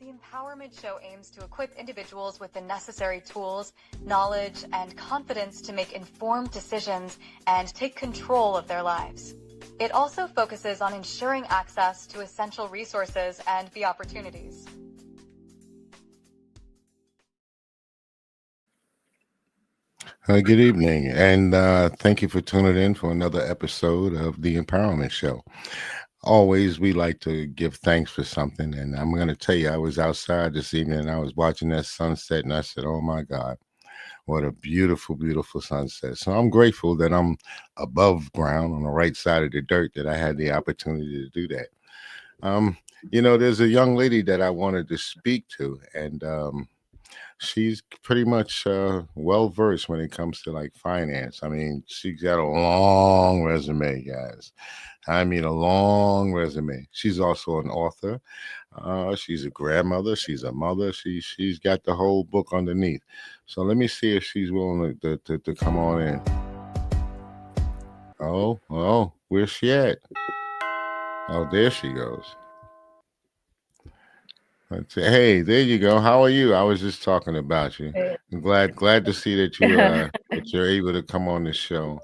The Empowerment Show aims to equip individuals with the necessary tools, knowledge, and confidence to make informed decisions and take control of their lives. It also focuses on ensuring access to essential resources and the opportunities. Good evening, and thank you for tuning in for another episode of the Empowerment Show. Always, we like to give thanks for something, and I'm going to tell you, I was outside this evening and I was watching that sunset, and I said, "Oh my God, what a beautiful, beautiful sunset!" So I'm grateful that I'm above ground on the right side of the dirt that I had the opportunity to do that. Um, there's a young lady that I wanted to speak to, and she's pretty much well versed when it comes to like finance. I mean, she's got a long resume, guys. I mean, a long resume. She's also an author. She's a grandmother. She's a mother. She's got the whole book underneath. So let me see if she's willing to come on in. Oh, where's she at? Oh, there she goes. Let's see. Hey, there you go. How are you? I was just talking about you. Hey. I'm glad to see that you're able to come on the show.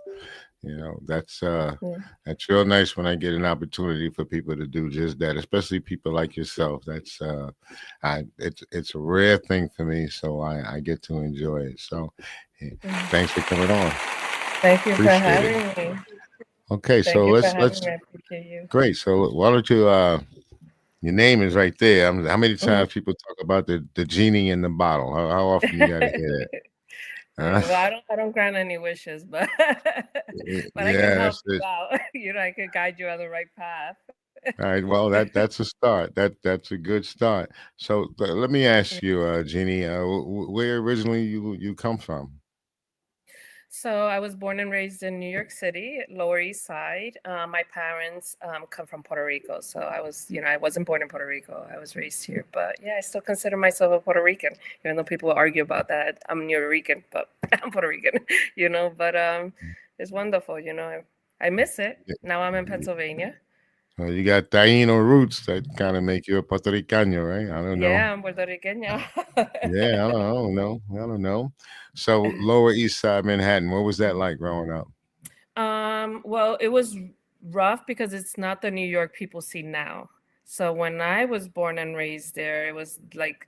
That's Yeah. that's real nice when I get an opportunity for people to do just that, especially people like yourself. It's a rare thing for me, so I get to enjoy it. So, eh, Mm. thanks for coming on. Thank you for Appreciate it. having me. Okay, Thank so you for let's having me. I appreciate you. great. So why don't you your name is right there. How many Mhm. times people talk about the genie in the bottle? How often you got to hear that? Well, I don't grant any wishes, but but I can Yeah, help that's you it. out. I could guide you on the right path. All right. Well, that's a start. That's a good start. So let me ask you, Jeannie, where originally you come from? So I was born and raised in New York City, Lower East Side. My parents come from Puerto Rico, so I wasn't born in Puerto Rico. I was raised here, but yeah, I still consider myself a Puerto Rican, even though people argue about that. I'm New Rican, but I'm Puerto Rican, But it's wonderful, I miss it. Now I'm in Pennsylvania. You got Taino roots that kind of make you a Puerto Ricano, right? I don't know. Yeah, I'm Puerto Rican. Yeah, I don't know. So Lower East Side Manhattan, what was that like growing up? Well, it was rough because it's not the New York people see now. So when I was born and raised there, it was like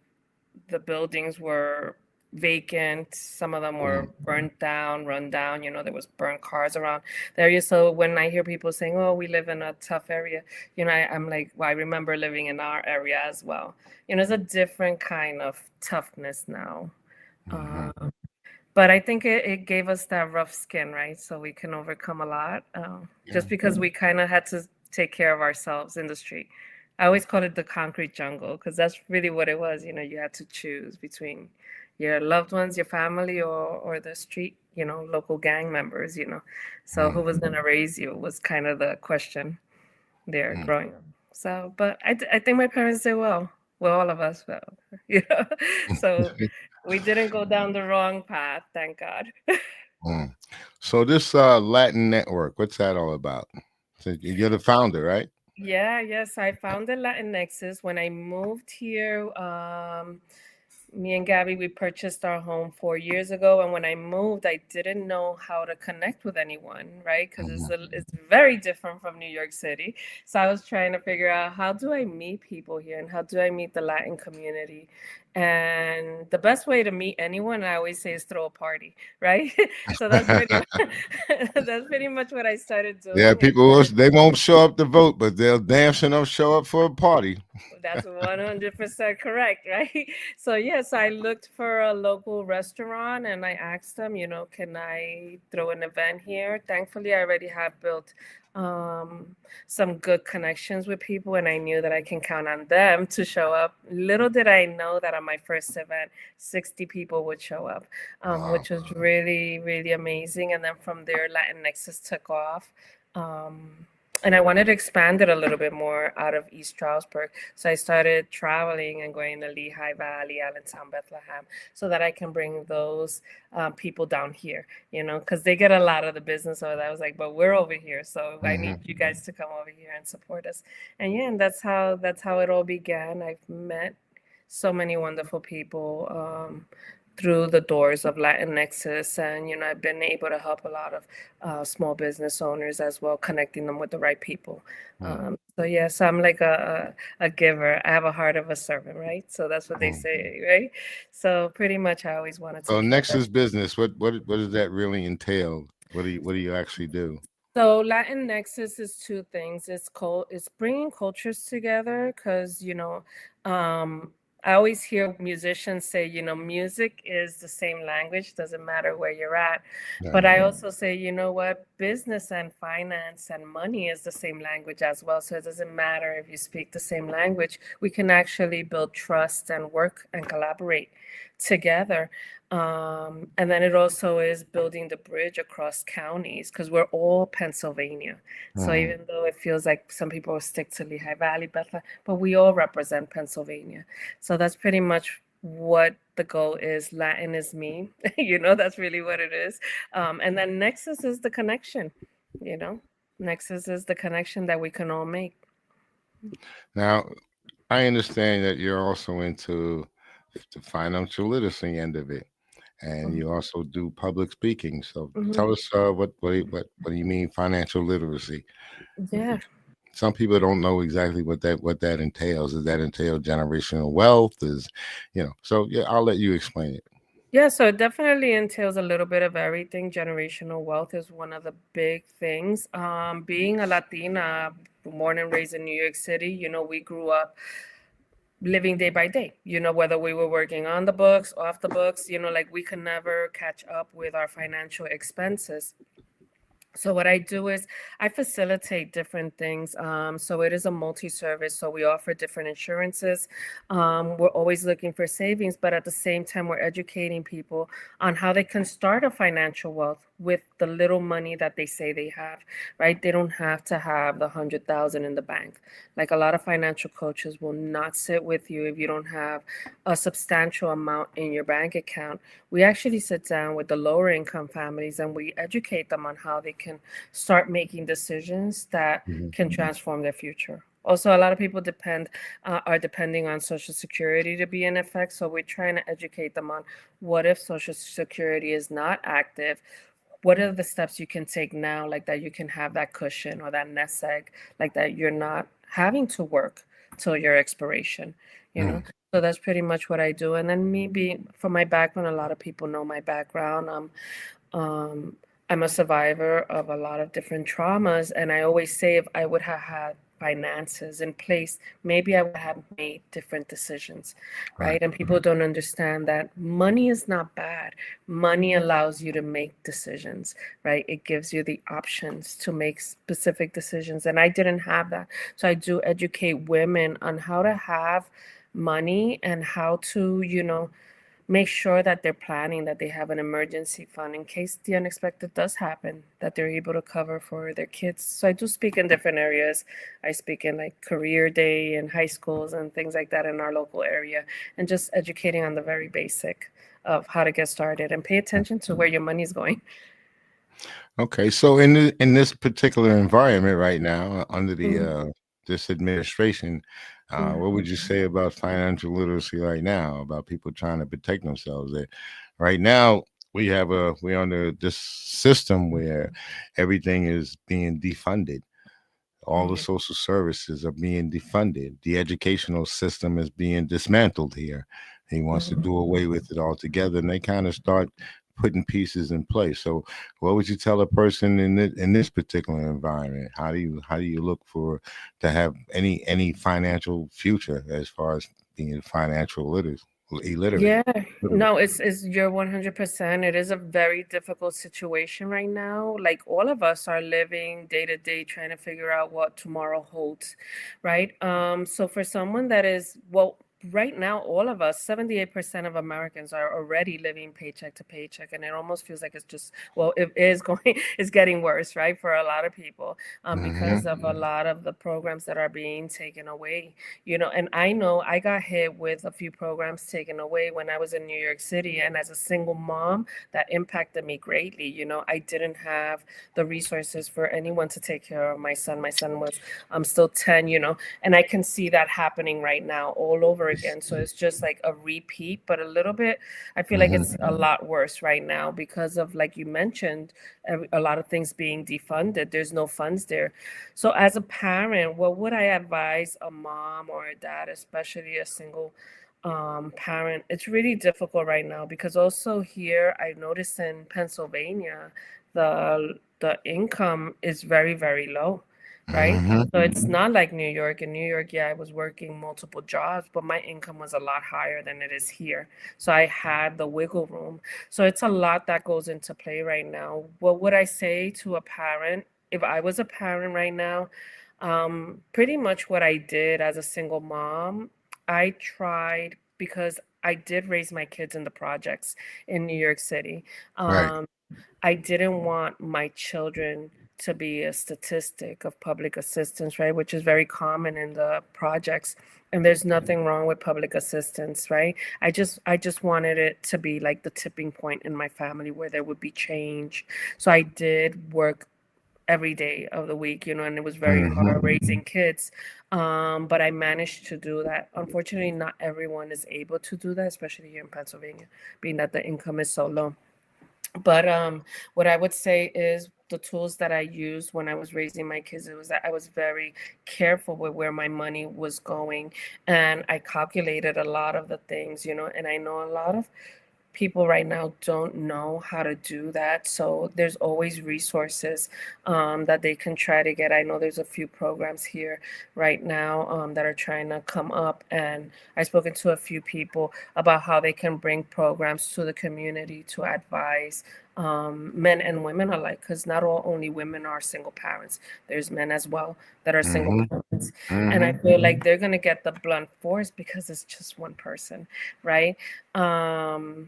the buildings were vacant. Some of them Mm, were burnt down, run down. There was burnt cars around the area. So when I hear people saying, "Oh, we live in a tough area," I'm like, "Well, I remember living in our area as well." It's a different kind of toughness now. mhm, Uh, but I think it gave us that rough skin, right? So we can overcome a lot, yeah. just because we kind of had to take care of ourselves in the street. I always call it the concrete jungle because that's really what it was. You had to choose between your loved ones, your family, or the street, local gang members, So who Mm, was going to raise you was kind of the question there mm. growing up. So, but I think my parents did well. Well, all of us well, you know. So we didn't go down the wrong path, thank God. Mm. So this Latin network, what's that all about? So you're the founder, right? Yeah, yes, I found the Latinxes when I moved here. Me and Gabby, we purchased our home 4 years ago, and when I moved, I didn't know how to connect with anyone, right? Because Mhm. it's very different from New York City. So I was trying to figure out, how do I meet people here, and how do I meet the Latin community? And the best way to meet anyone, I always say, is throw a party, right? So that's pretty that's pretty much what I started Yeah, doing, and people they won't show up to vote, but they'll damn sure enough show up for a party. that's 100% correct, right? So yes, I looked for a local restaurant and I asked them, can I throw an event here? Thankfully, I already have built um, some good connections with people, and I knew that I can count on them to show up. Little did I know that on my first event, 60 people would show up, Wow. which was really, really amazing. And then from there, Latinx's took off. And I wanted to expand it a little bit more out of East Stroudsburg. So I started traveling and going to Lehigh Valley, Allentown, Bethlehem, so that I can bring those people down here, because they get a lot of the business over there. I was like, but we're over here, so I need Hmm. you guys to come over here and support us. And yeah, and that's how it all began. I've met so many wonderful people through the doors of Latinx's, and I've been able to help a lot of small business owners as well, connecting them with the right people. Mm, So yes, I'm like a giver. I have a heart of a servant, right? So that's what they mm. say, right? So pretty much, I always want to So take care of them. Nexus Business, what does that really entail? What do you actually do? So Latin Nexus is two things. It's bringing cultures together because I always hear musicians say music is the same language, doesn't matter where you're at. But Right. I also say what, business and finance and money is the same language as well. So it doesn't matter if you speak the same language. We can actually build trust and work and collaborate together. And then it also is building the bridge across counties because we're all Pennsylvania. So Mhm. even though it feels like some people stick to Lehigh Valley, Bethlehem, but we all represent Pennsylvania. So that's pretty much what the goal is. Latin is me, that's really what it is. And then Nexus is the connection, you know, Nexus is the connection that we can all make. Now, I understand that you're also into the financial literacy end of it, and you also do public speaking. So Mhm. tell us what do you mean financial literacy? Yeah. Some people don't know exactly what that entails. Does that entail generational wealth? So yeah, I'll let you explain it. Yeah, so it definitely entails a little bit of everything. Generational wealth is one of the big things. Being a Latina, born and raised in New York City, we grew up living day by day, whether we were working on the books, off the books, like we could never catch up with our financial expenses. So what I do is I facilitate different things. So it is a multi-service. So we offer different insurances. We're always looking for savings, but at the same time, we're educating people on how they can start a financial wealth with the little money that they say they have, right? They don't have to have the 100,000 in the bank. Like a lot of financial coaches will not sit with you if you don't have a substantial amount in your bank account. We actually sit down with the lower income families and we educate them on how they can start making decisions that Mhm. can transform their future. Also, a lot of people are depending on Social Security to be in effect. So we're trying to educate them on what if Social Security is not active. What are the steps you can take now, like that you can have that cushion or that nest egg, like that you're not having to work till your expiration, you know? Mm. So that's pretty much what I do. And then me being from my background, a lot of people know my background. Um, I'm a survivor of a lot of different traumas, and I always say if I would have had finances in place, maybe I would have made different decisions, Right. right? And people don't understand that money is not bad. Money allows you to make decisions, right? It gives you the options to make specific decisions, and I didn't have that. So I do educate women on how to have money and how to, make sure that they're planning, that they have an emergency fund in case the unexpected does happen, that they're able to cover for their kids. So I do speak in different areas. I speak in like career day and high schools and things like that in our local area, and just educating on the very basic of how to get started and pay attention to where your money's going. Okay, so in this particular environment right now, under the Mhm. this administration, what would you say about financial literacy right now? About people trying to protect themselves? Right now, we're under this system where everything is being defunded. All the Mhm. social services are being defunded. The educational system is being dismantled here. He wants to Mhm. do away with it altogether, and they kind of start putting pieces in place. So, what would you tell a person in this particular environment? How do you look for to have any financial future as far as being financial illiterate? Yeah, Literate. no, it's you're 100%. It is a very difficult situation right now. Like all of us are living day to day trying to figure out what tomorrow holds, right? So for someone that is, well, right now, all of us, 78% of Americans are already living paycheck to paycheck, and it almost feels like it's just, well, it is going, it's getting worse, right? For a lot of people, because Hmm. of a lot of the programs that are being taken away. And I know I got hit with a few programs taken away when I was in New York City. And as a single mom, that impacted me greatly. I didn't have the resources for anyone to take care of my son. My son was still 10, and I can see that happening right now all over again. So it's just like a repeat, but a little bit, I feel like Hmm. it's a lot worse right now because of, like you mentioned, a lot of things being defunded. There's no funds there. So as a parent, what would I advise a mom or a dad, especially a single parent? It's really difficult right now because also here I noticed in Pennsylvania, the income is very, very low, right? Hmm. So it's not like New York. In New York, yeah, I was working multiple jobs, but my income was a lot higher than it is here. So I had the wiggle room. So it's a lot that goes into play right now. What would I say to a parent if I was a parent right now? Pretty much what I did as a single mom, I tried because I did raise my kids in the projects in New York City. Right. Um, I didn't want my children to be a statistic of public assistance, right? Which is very common in the projects. And there's nothing wrong with public assistance, right? I just wanted it to be like the tipping point in my family where there would be change. So I did work every day of the week, and it was very Hmm. hard raising kids. But I managed to do that. Unfortunately, not everyone is able to do that, especially here in Pennsylvania, being that the income is so low. But what I would say is the tools that I used when I was raising my kids, it was that I was very careful with where my money was going. And I calculated a lot of the things, and I know a lot of people right now don't know how to do that. So there's always resources that they can try to get. I know there's a few programs here right now that are trying to come up. And I've spoken to a few people about how they can bring programs to the community to advise men and women alike, because not all only women are single parents. There's men as well that are single Hmm. parents. And I Hmm. feel like they're going to get the blunt force because it's just one person, right? Um,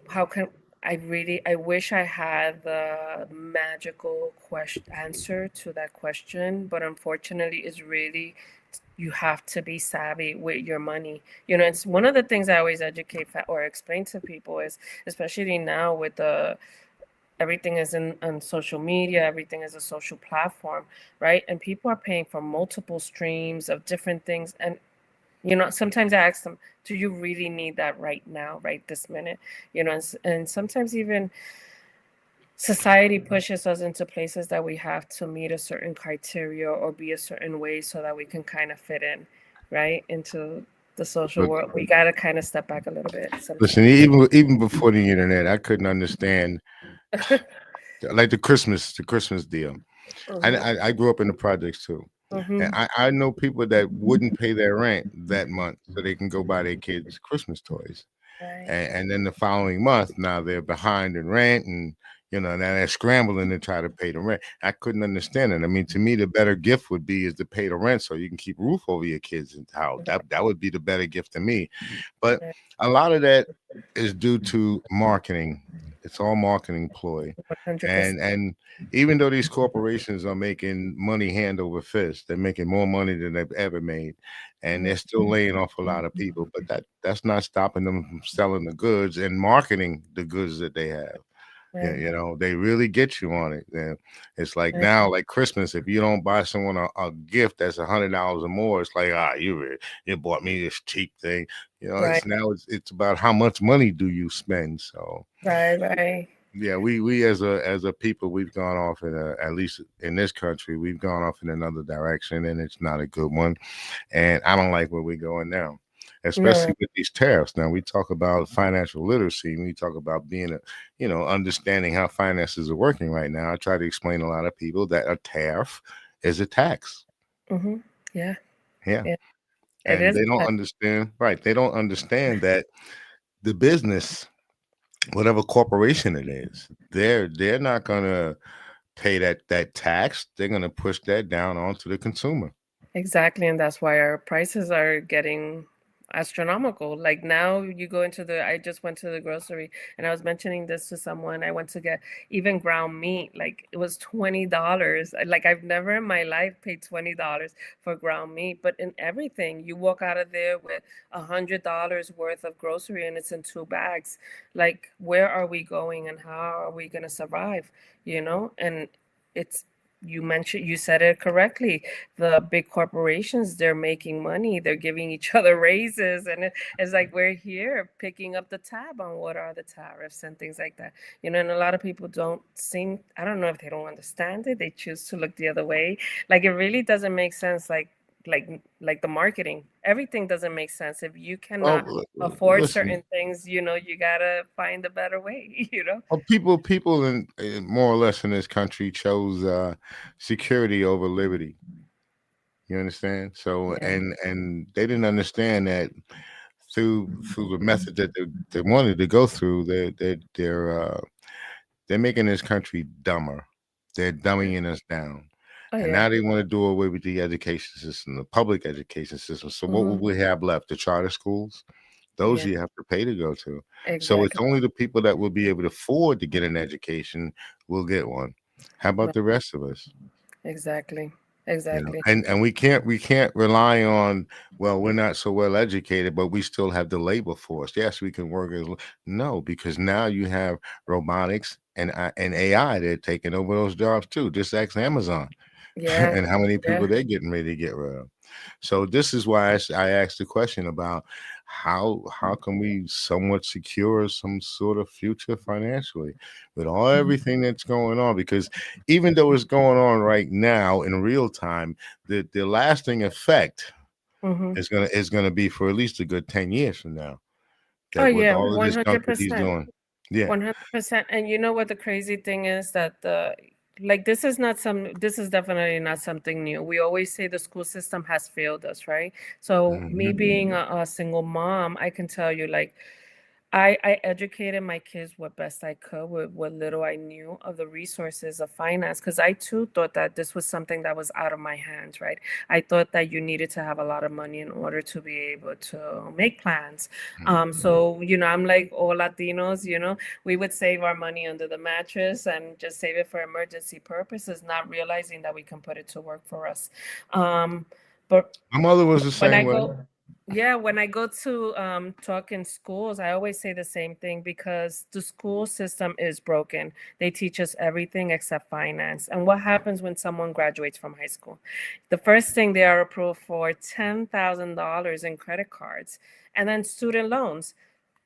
how can I wish I had the magical question answer to that question, but unfortunately it's really, you have to be savvy with your money. It's one of the things I always educate or explain to people is, especially now with the everything is in on social media, everything is a social platform, right? And people are paying for multiple streams of different things. And sometimes I ask them, do you really need that right now, right this minute? And sometimes even society pushes us into places that we have to meet a certain criteria or be a certain way so that we can kind of fit in, right, into the social But world. We got to kind of step back a little bit listen, sometimes. even before the internet, I couldn't understand like the Christmas deal. I, Mhm, I I grew up in the projects too, and mhm, I know people that wouldn't pay their rent that month so they can go buy their kids Christmas toys. right, And then the following month, now they're behind in rent, and now they're scrambling to try to pay the rent. I couldn't understand it. I mean, to me, the better gift would be is to pay the rent so you can keep roof over your kids' house. That would be the better gift to me. But right, a lot of that is due to marketing. It's all marketing ploy, 100%. and even though these corporations are making money hand over fist, they're making more money than they've ever made, and Mhm, they're still laying off a lot of people. But that's not stopping them from selling the goods and marketing the goods that they have. Yeah, right, they really get you on it. And it's like right, now, like Christmas, if you don't buy someone a gift that's $100 or more, it's like, you bought me this cheap thing. right, It's about how much money do you spend. So right, right. yeah, we as a people, we've gone off at least in this country, we've gone off in another direction, and it's not a good one. And I don't like where we're going now, No, especially with these tariffs. Now we talk about financial literacy. We talk about being understanding how finances are working right now. I try to explain to a lot of people that a tariff is a tax. hmm, yeah, Yeah. yeah, it And is. they don't understand, right? They don't understand that the business, whatever corporation it is, they're not gonna pay that tax. They're gonna push that down onto the consumer. Exactly, and that's why our prices are getting astronomical. Like now you go into I just went to the grocery and I was mentioning this to someone. I went to get even ground meat, like it was $20. Like I've never in my life paid $20 for ground meat, but in everything, you walk out of there with $100 worth of grocery and it's in two bags. Like where are we going and how are we gonna survive? And it's you said it correctly. The big corporations, they're making money, they're giving each other raises, and it's like we're here picking up the tab on what are the tariffs and things like that. And a lot of people don't seem, I don't know if they don't understand it, they choose to look the other way. Like it really doesn't make sense. Like the marketing, everything doesn't make sense if you Well, cannot afford listen. certain things. You gotta find a better way. Well, people in more or less in this country chose security over liberty. You understand? So, Yeah. and they didn't understand that through the method that they wanted to go through, they're making this country dumber. They're dumbing us down. Oh And yeah. now they want to do away with the education system, the public education system. So what Hmm. will we have left? The charter schools? Those Yeah, you have to pay to go to. So it's exactly. only the people that will be able to afford to get an education will get one. How about Right. the rest of us? Exactly. You know, Exactly. and we can't rely on, well, we're not so well educated, but we still have the labor force. Yes, we can work as no, because now you have robotics and AI. They're taking over those jobs too. Just ask Amazon Yeah. and how many people Yeah. they're getting ready to get rid of. So this is why I asked the question about how can we somewhat secure some sort of future financially with all everything that's going on, because even though it's going on right now in real time, the lasting effect Hmm. is gonna be for at least a good 10 years from now. Oh That with yeah, all of one this junk hundred that he's percent. doing, yeah. 100%. And you know what the crazy thing is, that this is definitely not something new. We always say the school system has failed us, right? So me Hmm. being a single mom, I can tell you, like, I educated my kids what best I could with what little I knew of the resources of finance, because I too thought that this was something that was out of my hands, right? I thought that you needed to have a lot of money in order to be able to make plans. So, I'm like all Latinos, we would save our money under the mattress and just save it for emergency purposes, not realizing that we can put it to work for us. But My mother was the when same I way. go, yeah, when I go to talk in schools, I always say the same thing, because the school system is broken. They teach us everything except finance. And what happens when someone graduates from high school? The first thing, they are approved for $10,000 in credit cards and then student loans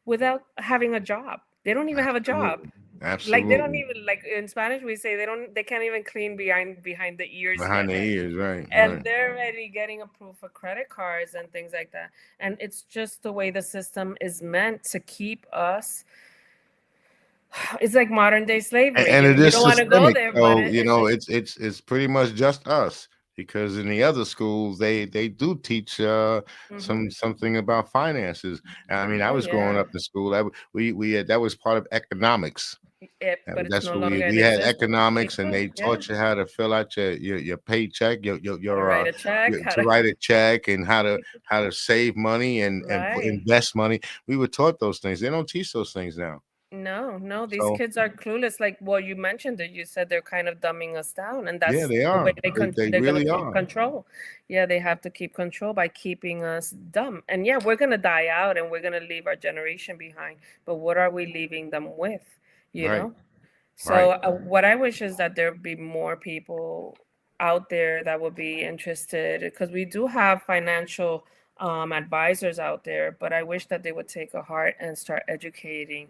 without having a job. They don't even have a job. Absolutely, Like they don't absolutely. even, like in Spanish we say, they can't even clean behind the ears Behind yet, the right? ears, right, And right. they're already getting approved for credit cards and things like that. And it's just the way the system is meant to keep us. It's like modern day slavery. And it You is don't want to go systemic. there, but So it's pretty much just us, because in the other schools they do teach Mhm. something about finances. I mean, I Oh was growing yeah. up in school. We had, that was part of economics. But it's That's no what longer we in had, existence economics, and anymore. they Yeah. taught you how to fill out your paycheck, How to write a check, how to to write a check, and how to save money and right. invest money. We were taught those things. They don't teach those things now. No, no, these So kids are clueless. Like, well, you mentioned it. You said they're kind of dumbing us down, and yeah, that's they the way are. They they're gonna really keep are. control. Yeah, they have to keep control by keeping us dumb. And yeah, we're gonna die out, and we're gonna leave our generation behind. But what are we leaving them with? You Right. know? So Right. what I wish is that there be more people out there that would be interested, because we do have financial advisors out there, but I wish that they would take a heart and start educating,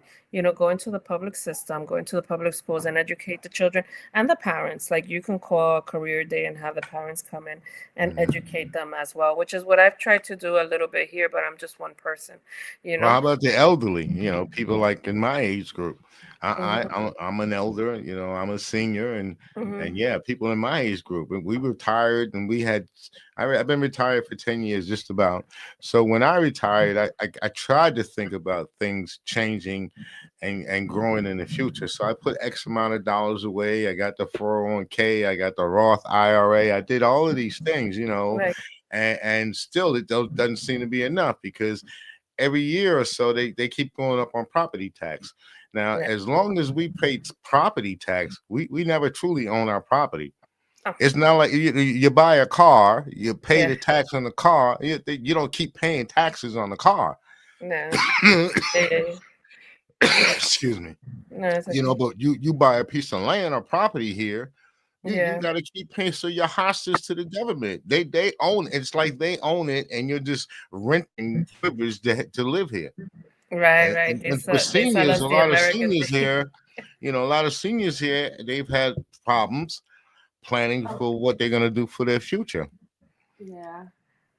go into the public system, go into the public schools and educate the children and the parents. Like you can call a career day and have the parents come in and Mhm. educate them as well, which is what I've tried to do a little bit here, but I'm just one person, you Well, how know? about the elderly? People like in my age group. Hmm. I'm an elder. I'm a senior, and Hmm. yeah, people in my age group. And we retired, and I've been retired for 10 years, just about. So when I retired, I tried to think about things changing, and growing in the future. So I put X amount of dollars away. I got the 401k. I got the Roth IRA. I did all of these things, Right. and still it doesn't seem to be enough, because every year or so they keep going up on property tax. Now, Yeah. as long as we pay property tax, we never truly own our property. Oh, It's not like you buy a car, you pay yeah. the tax on the car, you don't keep paying taxes on the car. No. Yeah, yeah, yeah. Excuse me. No, it's okay. But you buy a piece of land or property here, You Yeah. got to keep paying. So you're hostage to the government. They own it. It's like they own it, and you're just renting privilege to live here. Right, And, right. and, and for They sell seniors, us a the lot of American seniors dream. here, a lot of seniors here, they've had problems planning for what they're going to do for their future. Yeah.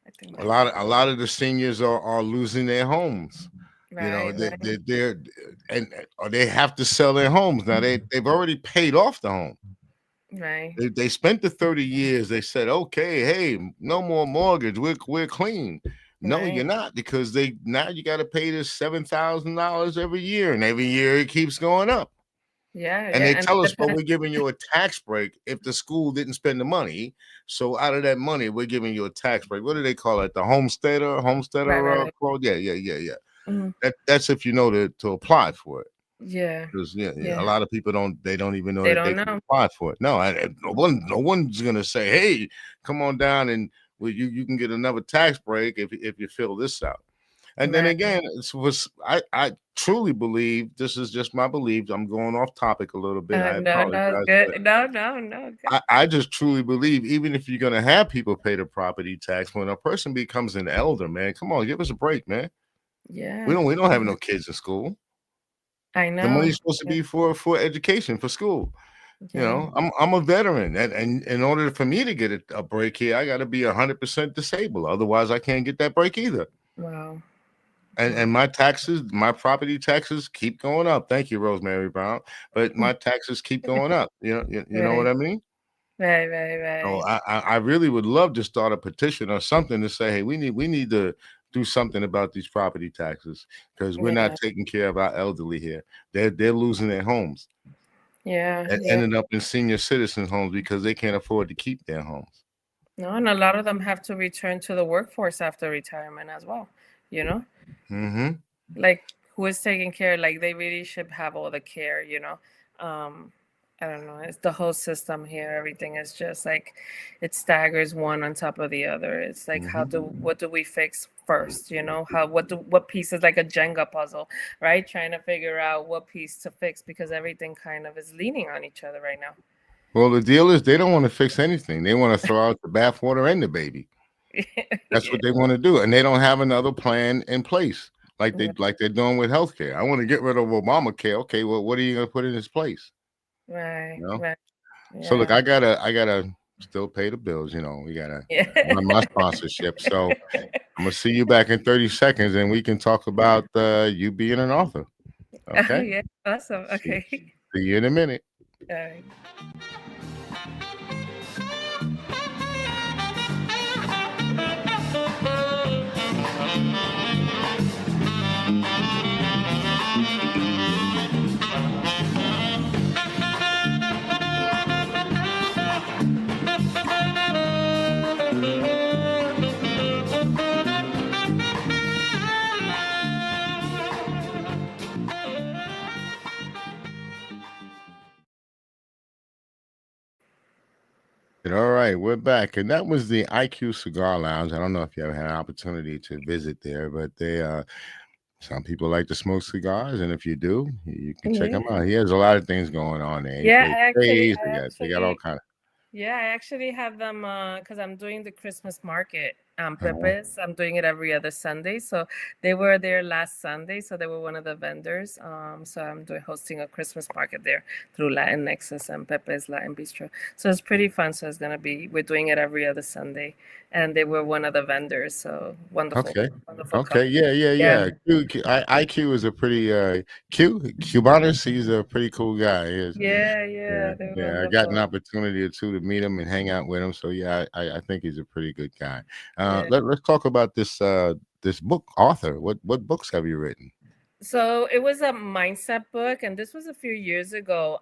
I think A my lot of a lot of the seniors are losing their homes. right, right, They're and or they have to sell their homes now. They've already paid off the home. right, They spent the 30 years. They said, okay, hey, no more mortgage. We're clean. No, you're right. not, because they now you got to pay this $7,000 every year, and every year it keeps going up. Yeah, And yeah. they And tell it us, but depends. we're giving you a tax break if the school didn't spend the money. So out of that money, we're giving you a tax break. What do they call it? The Right, right, homesteader right. quote. Yeah. Mhm. That's if you know to apply for it. Yeah, Because a yeah. lot of people don't even know They that they don't can know. apply for it. No, no one's gonna say, hey, come on down and you can get another tax break if you fill this out. And then Right. again, I truly believe, this is just my belief. I'm going off topic a little bit. I No, no, apologize, good. but No, no, no, good. I just truly believe, even if you're gonna have people pay the property tax, when a person becomes an elder, man, come on, give us a break, man. We Yeah, don't have yeah. no kids in school. I The know. money's supposed to Yeah, be for education, for school. yeah. I'm a veteran, and in order for me to get a break here, I got to be 100% disabled. Otherwise, I can't get that break either. Wow. And Wow. my taxes, my property taxes keep going up. Thank you, Rosemary Brown. But my taxes keep going up. You know what Right, I mean? right, right, So right. I really would love to start a petition or something to say, hey, we need to do something about these property taxes, because we're not Yeah, taking care of our elderly here. They're losing their homes yeah, and yeah. ending up in senior citizen homes because they can't afford to keep their homes. No, and a lot of them have to return to the workforce after retirement as well. You know, Mm-hmm. like who is taking care? Like they really should have all the care. Um, I don't know. It's the whole system here. Everything is just like it staggers one on top of the other. It's like Mm-hmm. what do we fix first? What piece is like a Jenga puzzle, right? Trying to figure out what piece to fix because everything kind of is leaning on each other right now. Well, the deal is they don't want to fix anything. They want to throw out the bathwater and the baby. That's Yeah, what they want to do, and they don't have another plan in place, yeah, like they're doing with healthcare. I want to get rid of Obamacare. Okay, well, what are you going to put in its place? right, You know. right, So look, yeah, I gotta still pay the bills. We gotta yeah. run my sponsorship. So I'm gonna see you back in 30 seconds, and we can talk about you being an author. Oh, Okay. yeah, awesome. See, Okay. see you in a minute. All right. All right, we're back, and that was the IQ Cigar Lounge. I don't know if you ever had an opportunity to visit there, but some people like to smoke cigars, and if you do, you can check him Yeah. out. He has a lot of things going on there. He Yeah, plays I actually, bass. I They got all actually, kind yeah, I actually have them because I'm doing the Christmas market. of. Pepe's. I'm doing it every other Sunday. So they were there last Sunday. So they were one of the vendors. So I'm doing hosting a Christmas market there through Latin Nexus and Pepe's Latin Bistro. So it's pretty fun. So we're doing it every other Sunday, and they were one of the vendors. So wonderful, Okay. wonderful Okay. company. Yeah. Yeah, IQ is a pretty Cubanus. He's a pretty cool guy. He is. yeah, Yeah. yeah. They're Yeah. I got an wonderful. opportunity or two to meet him and hang out with him. So yeah, I think he's a pretty good guy. Yeah. Let's talk about this book author. What books have you written? So it was a mindset book, and this was a few years ago.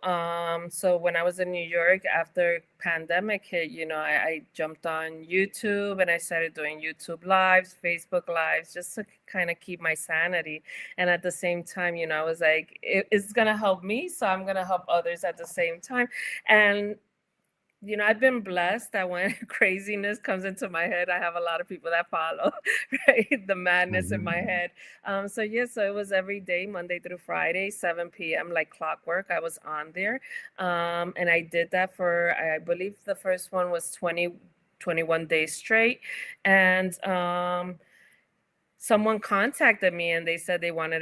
So when I was in New York after pandemic hit, I jumped on YouTube and I started doing YouTube lives, Facebook lives, just to kind of keep my sanity. And at the same time, I was like, it's gonna help me, so I'm gonna help others at the same time. And I've been blessed that when craziness comes into my head, I have a lot of people that follow, right? The madness in my Mhm. head. So it was every day, Monday through Friday, 7 p.m., like clockwork. I was on there. And I did that for, I believe the first one was 21 days straight. And someone contacted me and they said they wanted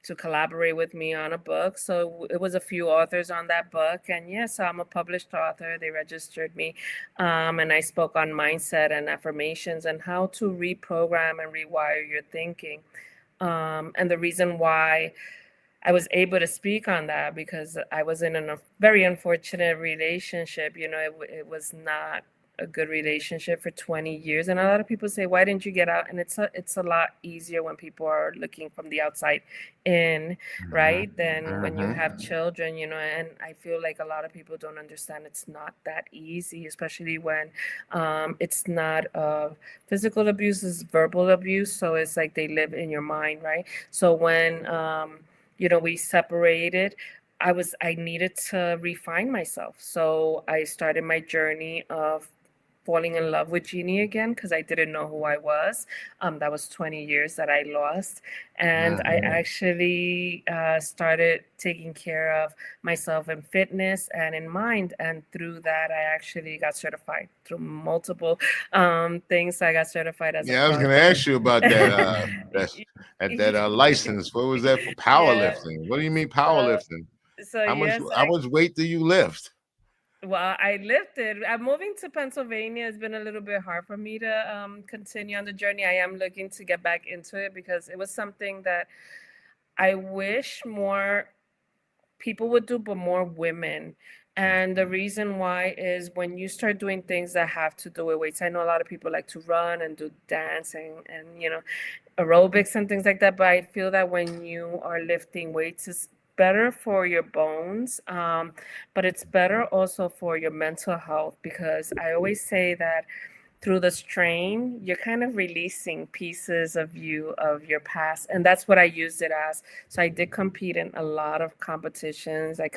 to collaborate with me on a book. So it was a few authors on that book, and yes, so I'm a published author. They registered me, and I spoke on mindset and affirmations and how to reprogram and rewire your thinking. And the reason why I was able to speak on that because I was in a very unfortunate relationship. It was not a good relationship for 20 years. And a lot of people say, why didn't you get out? And it's a lot easier when people are looking from the outside in, Mhm. right? Than when you Mhm. have children, and I feel like a lot of people don't understand it's not that easy, especially when it's not physical abuse, it's verbal abuse. So it's like they live in your mind, right? So when we separated, I needed to refine myself. So I started my journey of falling in love with Jeannie again because I didn't know who I was. That was 20 years that I lost. And I Mhm. actually started taking care of myself in fitness and in mind. And through that, I actually got certified through multiple things. I got certified as a Yeah, I was cross. going to ask you about that. That's at that license. What was that for? Yeah. Powerlifting. What do you mean So, powerlifting? so How much? yes, How much weight do you lift? I lifted. I'm moving to Pennsylvania. It's been a little bit hard for me to continue on the journey. I am looking to get back into it because it was something that I wish more people would do, but more women. And the reason why is when you start doing things that have to do with weights. I know a lot of people like to run and do dancing and aerobics and things like that. But I feel that when you are lifting weights, it's better for your bones, but it's better also for your mental health because I always say that through the strain, you're kind of releasing pieces of your past, and that's what I used it as. So I did compete in a lot of competitions. I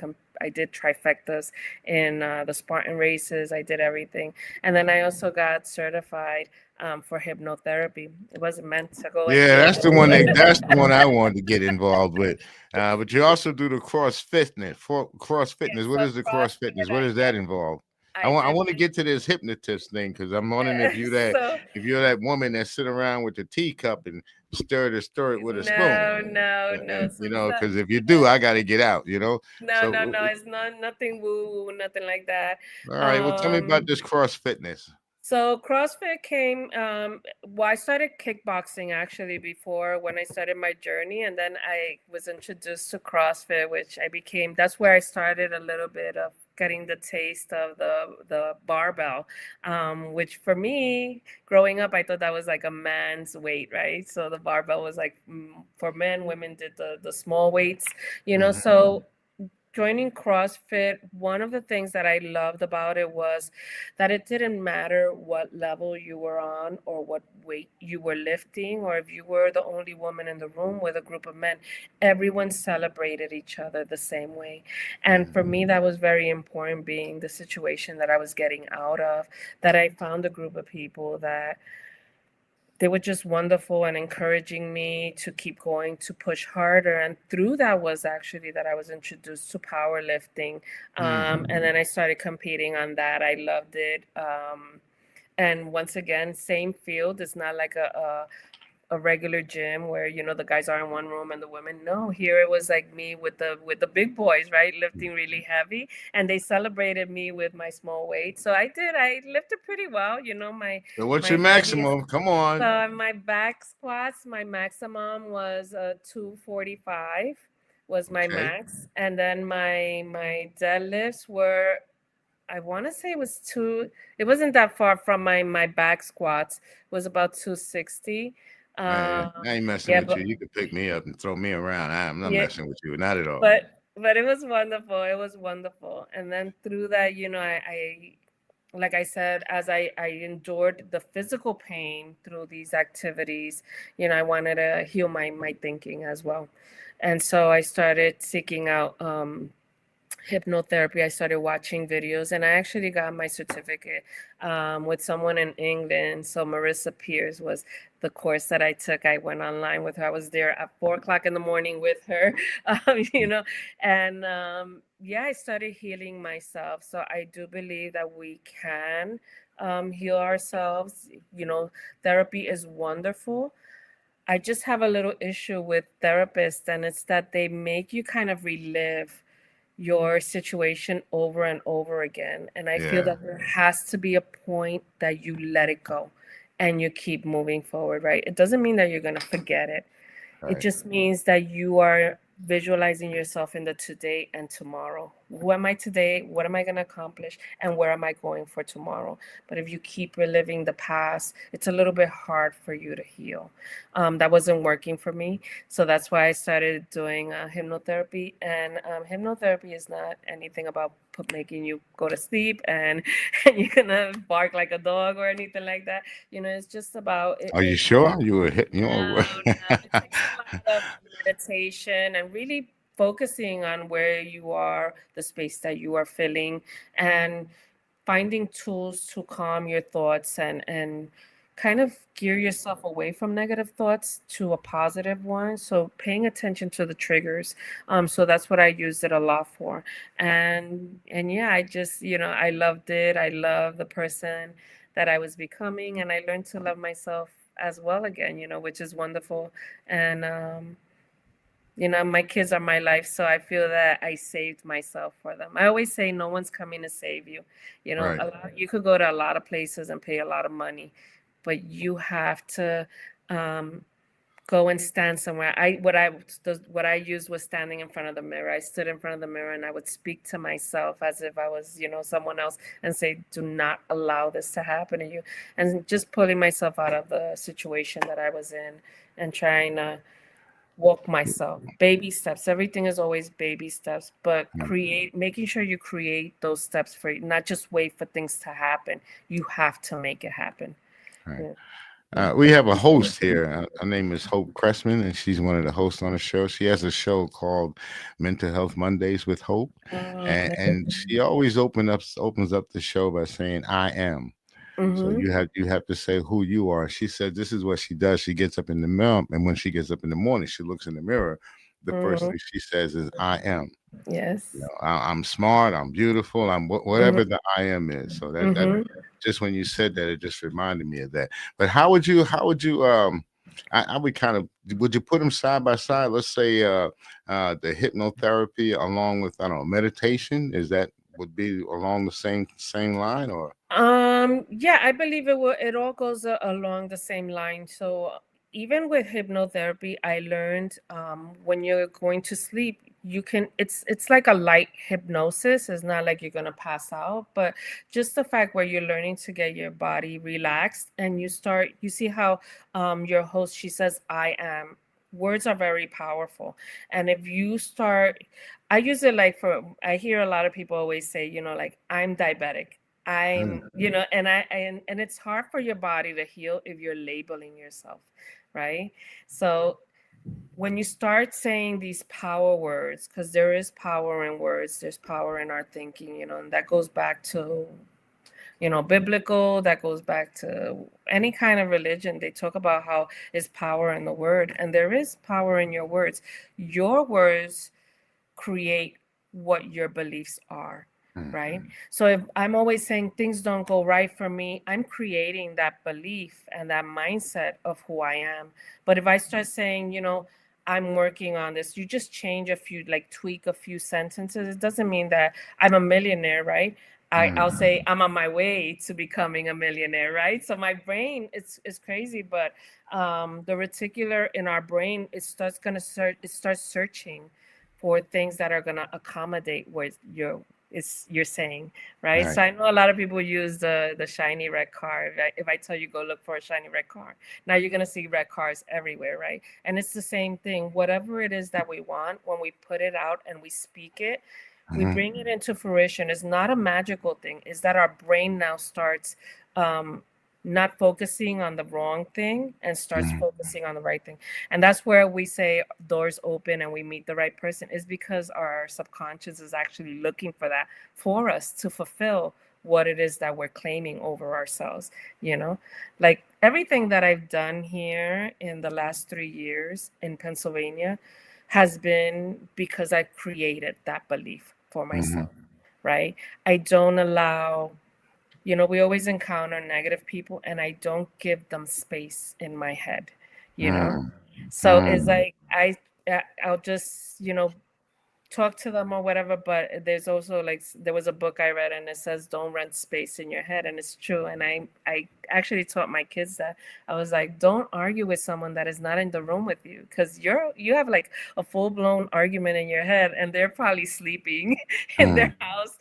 did trifectas in the Spartan races. I did everything, and then I also got certified for hypnotherapy. It wasn't meant to go any Yeah, other that's the one. way. That's the one I wanted to get involved with. But you also do the cross fitness. For cross Yeah, fitness, what so is the cross fitness? CrossFit, What does that involve? I I want. I did want to one. get to this hypnotist thing because I'm wondering if you that So if you're that woman that sit around with the teacup and stir it with a spoon. no, no, no. Because if you do, I got to get out. No, So no, no. It's not nothing woo woo, nothing like that. all right. Well, tell me about Um, this cross fitness. so CrossFit came. Well, I started kickboxing actually before when I started my journey, and then I was introduced to CrossFit, which I became. That's where I started a little bit of getting the taste of the barbell, which for me, growing up, I thought that was like a man's weight, right? So the barbell was like for men. Women did the small weights. Mhm. So joining CrossFit, one of the things that I loved about it was that it didn't matter what level you were on or what weight you were lifting, or if you were the only woman in the room with a group of men, everyone celebrated each other the same way. And for Mhm. me, that was very important, being the situation that I was getting out of, that I found a group of people that they were just wonderful and encouraging me to keep going, to push harder. And through that was actually that I was introduced to powerlifting. Mhm. And then I started competing on that. I loved it. And once again, same field. It's not like a regular gym where the guys are in one room and the women. No, here it was like me with the big boys, right, lifting really heavy, and they celebrated me with my small weight. So I lifted pretty well. My So what's my your heaviest. maximum? Come on. So my back squats, my maximum was 245 was my Okay. max, and then my deadlifts were, I want to say it was two. It wasn't that far from my back squats. It was about 260. I ain't messing Yeah, with you. You can pick me up and throw me around. I'm not yeah, messing with you. Not at all. but it was wonderful. It was wonderful. And then through that, I like I said, as I endured the physical pain through these activities, I wanted to heal my thinking as well. And so I started seeking out hypnotherapy. I started watching videos, and I actually got my certificate with someone in England. So Marissa Pierce was the course that I took. I went online with her. I was there at 4 o'clock in the morning with her, and yeah, I started healing myself. So I do believe that we can heal ourselves. Therapy is wonderful. I just have a little issue with therapists, and it's that they make you kind of relive your situation over and over again. And I feel Yeah. that there has to be a point that you let it go and you keep moving forward, right? It doesn't mean that you're going to forget it. It Right. just means that you are visualizing yourself in the today and tomorrow. Who am I today? What am I going to accomplish? And where am I going for tomorrow? But if you keep reliving the past, it's a little bit hard for you to heal. That wasn't working for me. So that's why I started doing hypnotherapy. And hypnotherapy is not anything about making you go to sleep and, and you're going to bark like a dog or anything like that. It's just about Are you it. sure you were hit? No, no. It takes a lot of meditation and really focusing on where you are, the space that you are filling, and finding tools to calm your thoughts and kind of gear yourself away from negative thoughts to a positive one. So paying attention to the triggers. So that's what I used it a lot for. And yeah, I just, I loved it. I love the person that I was becoming, and I learned to love myself as well again, which is wonderful. And my kids are my life, so I feel that I saved myself for them. I always say no one's coming to save you. Right. You could go to a lot of places and pay a lot of money, but you have to um, go and stand somewhere. What I used was standing in front of the mirror. I stood in front of the mirror and I would speak to myself as if I was, someone else, and say, "Do not allow this to happen to you," and just pulling myself out of the situation that I was in and trying to walk myself. Baby steps. Everything is always baby steps, but Mm, making sure you create those steps for you, not just wait for things to happen. You have to make it happen. right. Yeah. We have a host here. Her name is Hope Cressman, and she's one of the hosts on the show. She has a show called Mental Health Mondays with Hope, and she always opens up the show by saying, "I am." So Mm-hmm. you have to say who you are. She said this is what she does. She gets up in the mirror, and when she gets up in the morning, she looks in the mirror. The first Mm-hmm. thing she says is, "I am." Yes. I'm smart. I'm beautiful. Whatever Mm-hmm. the I am is. So that Mm-hmm. just when you said that, it just reminded me of that. But how would you I would kind of would you put them side by side? Let's say the hypnotherapy along with I don't know meditation. Is that would be along the same line or Yeah, I believe it all goes along the same line. So even with hypnotherapy, I learned when you're going to sleep, it's like a light hypnosis. It's not like you're gonna pass out, but just the fact where you're learning to get your body relaxed, and you see how your host, she says, "I am." Words are very powerful. And if you start, I use it like I hear a lot of people always say, like, "I'm diabetic." Mm, And it's hard for your body to heal if you're labeling yourself, right? So when you start saying these power words, because there is power in words, there's power in our thinking, and that goes back to, biblical, that goes back to any kind of religion. They talk about how is power in the word, and there is power in your words. Your words create what your beliefs are, mm, right? So if I'm always saying things don't go right for me, I'm creating that belief and that mindset of who I am. But if I start saying, I'm working on this, you just change a few, like tweak a few sentences. It doesn't mean that I'm a millionaire, right? I'll mm, say I'm on my way to becoming a millionaire, right? So my brain is crazy, but the reticular in our brain, it starts searching for things that are going to accommodate what you're saying, right? right. So I know a lot of people use the shiny red car. If I tell you go look for a shiny red car, now you're going to see red cars everywhere, right? And it's the same thing. Whatever it is that we want, when we put it out and we speak it, we Mhm. bring it into fruition. It's not a magical thing. It's that our brain now starts not focusing on the wrong thing and starts Mhm. focusing on the right thing. And that's where we say doors open and we meet the right person, is because our subconscious is actually looking for that for us to fulfill what it is that we're claiming over ourselves, you know? Like everything that I've done here in the last 3 years in Pennsylvania has been because I've created that belief for Mhm. myself, right? I don't allow, we always encounter negative people and I don't give them space in my head, you know? Mm. So it's Mm. like I'll just, talk to them or whatever. But there's also like there was a book I read and it says don't rent space in your head, and it's true. And I actually taught my kids that. I was like, don't argue with someone that is not in the room with you, because you have like a full-blown argument in your head and they're probably sleeping in Mm. their house,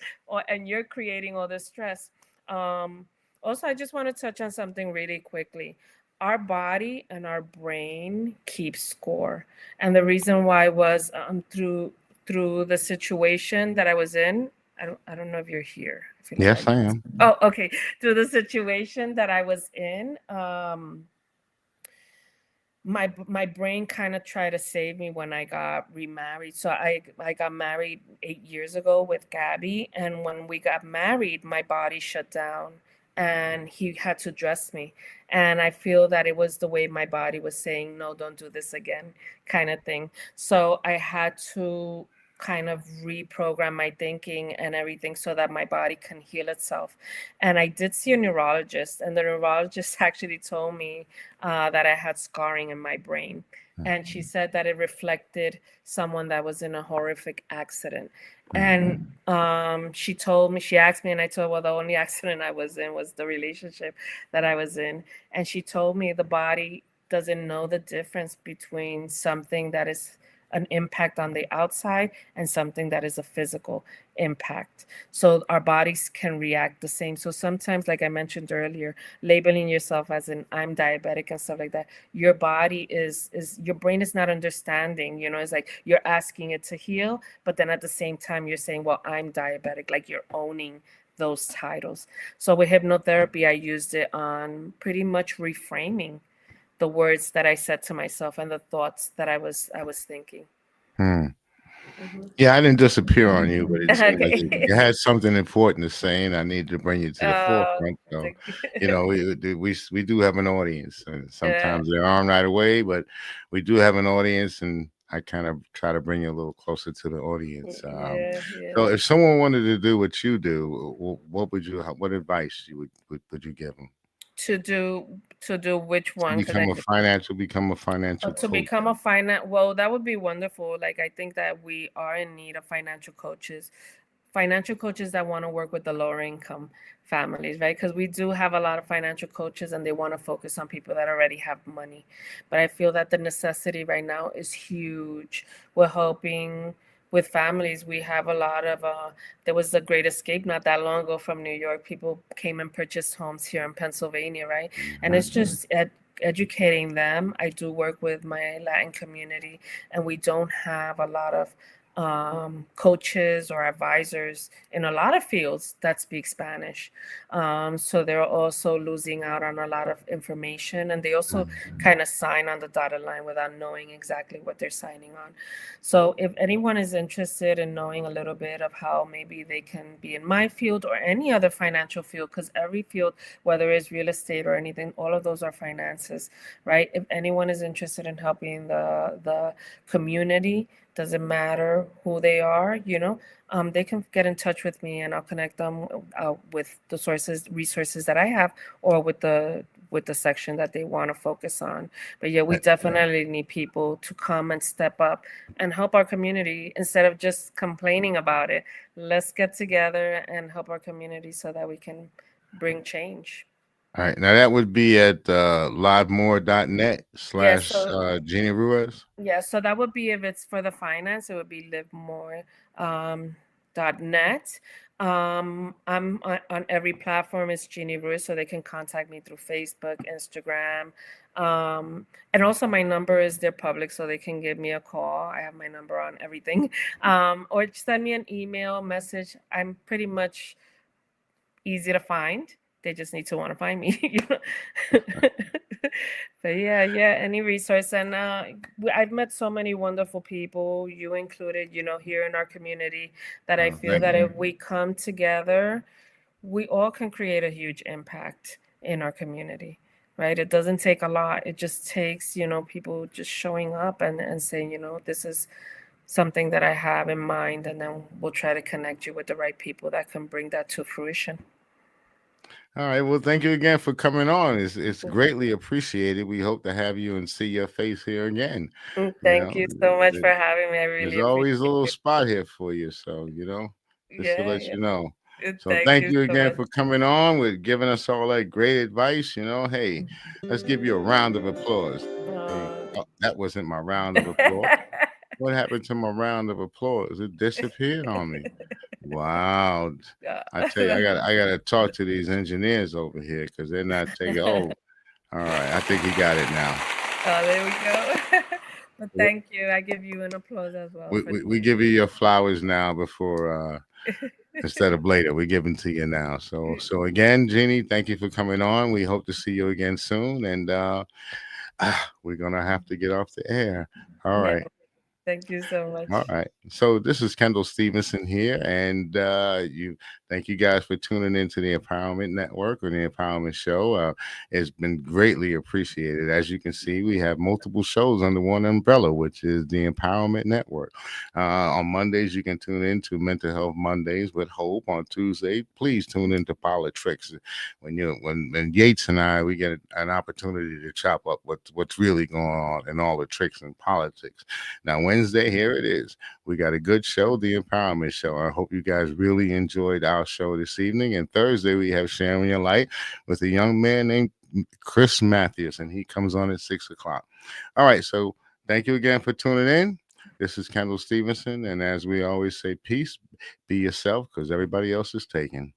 and you're creating all this stress. um Also, I just want to touch on something really quickly. Our body and our brain keep score, and the reason why was through the situation that I was in. I don't know if you're here. I feel like Yes, I am. oh, okay. Through the situation that I was in, my brain kind of tried to save me when I got remarried. So I got married 8 years ago with Gabby, and when we got married, my body shut down, and he had to dress me. And I feel that it was the way my body was saying, no, don't do this again, kind of thing. So I had to kind of reprogram my thinking and everything so that my body can heal itself. And I did see a neurologist, and the neurologist actually told me that I had scarring in my brain. And she said that it reflected someone that was in a horrific accident. And she asked me, and I told her, well, the only accident I was in was the relationship that I was in. And she told me the body doesn't know the difference between something that is an impact on the outside and something that is a physical impact. So our bodies can react the same. So sometimes, like I mentioned earlier, labeling yourself as an I'm diabetic and stuff like that, your body is your brain is not understanding. It's like you're asking it to heal, but then at the same time you're saying, well, I'm diabetic, like you're owning those titles. So with hypnotherapy, I used it on pretty much reframing the words that I said to myself and the thoughts that I was thinking. Mm. Mhm. Yeah, I didn't disappear on you, but it seemed like you Okay. had something important to say, and I needed to bring you to the Oh, forefront. So, thank you. we do have an audience. And Yeah, sometimes they're armed right away, but we do have an audience, and I kind of try to bring you a little closer to the audience. yeah, So, yeah. if someone wanted to do what you do, what advice would you give them To do which to one? Because become a financial to coach? become a finance, well, that would be wonderful. Like, I think that we are in need of financial coaches that want to work with the lower income families, right? Because we do have a lot of financial coaches and they want to focus on people that already have money. But I feel that the necessity right now is huge. We're helping with families. We have a lot of, there was the Great Escape not that long ago from New York. People came and purchased homes here in Pennsylvania, right? And Mhm. it's just educating them. I do work with my Latin community, and we don't have a lot of coaches or advisors in a lot of fields that speak Spanish. So they're also losing out on a lot of information, and they also kind of sign on the dotted line without knowing exactly what they're signing on. So if anyone is interested in knowing a little bit of how maybe they can be in my field or any other financial field, because every field, whether it's real estate or anything, all of those are finances, right? If anyone is interested in helping the community, doesn't matter who they are, they can get in touch with me and I'll connect them with the resources that I have, or with the section that they want to focus on. But yeah, we definitely need people to come and step up and help our community instead of just complaining about it. Let's get together and help our community so that we can bring change. All right. Now that would be at livemore.net Yeah, slash so Jeannie Ruiz. Yeah, so that would be, if it's for the finance, it would be livemore .net. I'm on every platform is Jeannie Ruiz, so they can contact me through Facebook, Instagram. And also my number is their public, so they can give me a call. I have my number on everything. Or send me an email message. I'm pretty much easy to find. They just need to want to find me, you know. But yeah, any resource. And I've met so many wonderful people, you included, here in our community, that I feel Thank that you. if we come together, we all can create a huge impact in our community, right? It doesn't take a lot. It just takes, people just showing up and saying, this is something that I have in mind, and then we'll try to connect you with the right people that can bring that to fruition. All right. Well, thank you again for coming on. It's greatly appreciated. We hope to have you and see your face here again. Thank you so much for having me. I There's really appreciate always a little it. spot here for you. So, just to Yeah, let yeah. you know. So Thank thank you you so again much. for coming on with giving us all that great advice. Hey, let's give you a round of applause. Hey, Uh, oh, that wasn't my round of applause. What happened to my round of applause? It disappeared on me. Wow. yeah. I tell you, I gotta talk to these engineers over here because they're not taking. Oh, all right. I think he got it now. Oh, there we go. But thank you. I give you an applause as well We, for we, doing we give you your flowers now before instead of later. We give them to you now. So again, Jeannie, thank you for coming on. We hope to see you again soon, and we're gonna have to get off the air. All Yeah. right. Thank you so All much. right. So this is Kendall Stevenson here, and thank you guys for tuning into the Empowerment Network or the Empowerment Show. It's been greatly appreciated. As you can see, we have multiple shows under one umbrella, which is the Empowerment Network. On Mondays, you can tune in to Mental Health Mondays with Hope. On Tuesday, please tune into Politics. When Yates and I we get an opportunity to chop up what's really going on and all the tricks in politics. Now, Wednesday, here it is. We got a good show, The Empowerment Show. I hope you guys really enjoyed our show this evening. And Thursday, we have Sharing Your Light with a young man named Chris Matthews, and he comes on at 6 o'clock. All right, so thank you again for tuning in. This is Kendall Stevenson, and as we always say, peace, be yourself, because everybody else is taken.